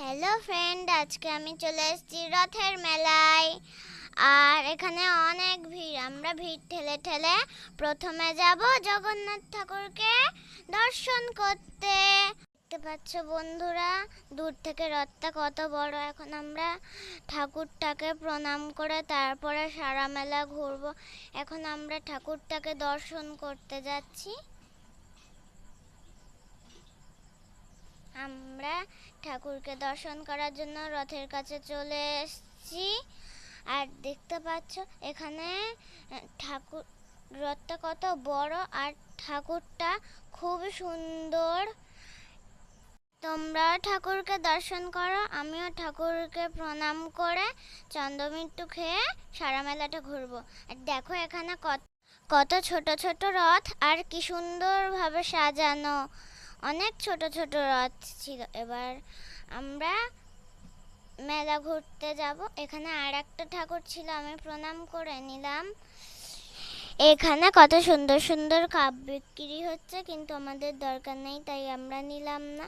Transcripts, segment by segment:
Hello friend, আজকে আমি চলে এসেছি রথের মেলায়। আর এখানে অনেক ভিড়। আমরা ভিড় ঠেলে ঠেলে প্রথমে যাব জগন্নাথ ঠাকুরকে দর্শন করতে। দেখতে পাচ্ছ বন্ধুরা, দূর থেকে রথটা কত বড়। এখন আমরা ঠাকুরটাকে প্রণাম করে তারপরে সারা মেলা ঘুরবো। এখন আমরা ঠাকুরটাকে দর্শন করতে যাচ্ছি। আমরা ঠাকুরকে দর্শন করার জন্য রথের কাছে চলে এসেছি। আর দেখতে পাচ্ছ এখানে ঠাকুর রথটা কত বড় আর ঠাকুরটা খুব সুন্দর। তোমরা ঠাকুরকে দর্শন করো, আমিও ঠাকুরকে প্রণাম করে চন্দ্রমিট্টু খেয়ে সারা মেলাটা ঘুরবো। আর দেখো এখানে কত ছোট ছোট রথ আর কি সুন্দরভাবে সাজানো। অনেক ছোট ছোট রথ ছিল। এবার আমরা মেলা ঘুরতে যাব। এখানে আর একটা ঠাকুর ছিল, আমি প্রণাম করে নিলাম। এখানে কত সুন্দর সুন্দর কাপ বিক্রি হচ্ছে, কিন্তু আমাদের দরকার নেই তাই আমরা নিলাম না।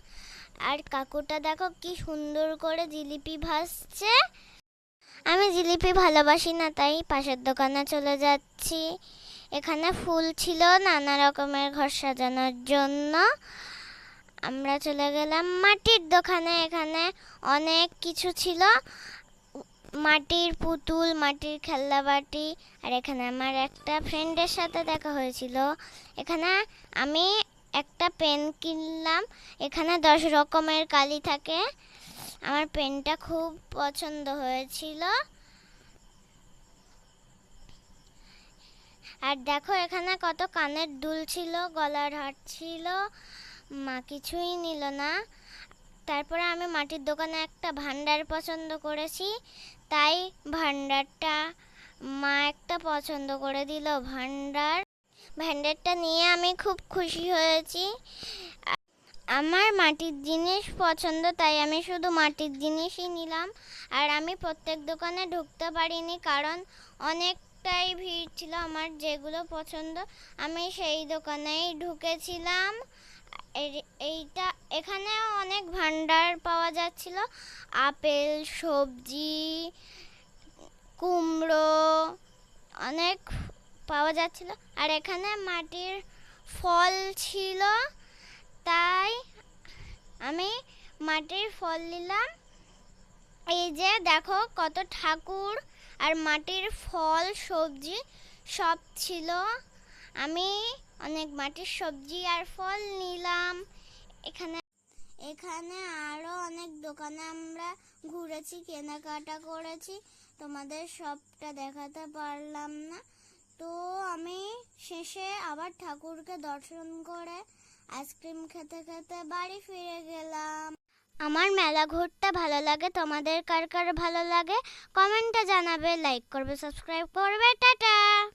আর কাকুটা দেখো কি সুন্দর করে জিলিপি ভাজছে। আমি জিলিপি ভালোবাসি না তাই পাশের দোকানে চলে যাচ্ছি। এখানে ফুল ছিল নানা রকমের ঘর সাজানোর জন্য। আমরা চলে গেলাম মাটির দোকানে। এখানে অনেক কিছু ছিল, মাটির পুতুল, মাটির খেলনা বাটি। আর এখানে আমার একটা ফ্রেন্ডের সাথে দেখা হয়েছিল। এখানে আমি একটা পেন কিনলাম। এখানে 10 রকমের কালি থাকে। আমার পেনটা খুব পছন্দ হয়েছিল। আর দেখো এখানে কত কানের দুল ছিল, গলার হার ছিল। মা কিছুই নিল না। তারপরে আমি মাটির দোকানে একটা ভান্ডার পছন্দ করেছি, তাই ভান্ডারটা মা একটা পছন্দ করে দিল। ভান্ডারটা নিয়ে আমি খুব খুশি হয়েছি। আমার মাটির জিনিস পছন্দ তাই আমি শুধু মাটির জিনিসই নিলাম। আর আমি প্রত্যেক দোকানে ঢুকতে পারিনি কারণ অনেকটাই ভিড় ছিল। আমার যেগুলো পছন্দ আমি সেই দোকানেই ঢুকেছিলাম। এইটা এখানে অনেক ভান্ডার পাওয়া যাচ্ছিল, আপেল, সবজি, কুমড়ো অনেক পাওয়া যাচ্ছিল। আর এখানে মাটির ফল ছিল, তাই আমি মাটির ফল নিলাম। এই যে দেখো কত ঠাকুর আর মাটির ফল সবজি সব ছিল। আমি অনেক মাটির সবজি আর ফল নিলাম। এখানে এখানে আরো অনেক দোকানে আমরা ঘুরেছি, কেনাকাটা করেছি। তোমাদের সবটা দেখাতে পারলাম না, তো আমি শেষে আবার ঠাকুরকে দর্শন করে আইসক্রিম খেতে খেতে বাড়ি ফিরে গেলাম। আমার মেলা ঘুরতে ভালো লাগে। তোমাদের কার কার ভালো লাগে কমেন্টে জানাবে, লাইক করবে, সাবস্ক্রাইব করবে। টাটা।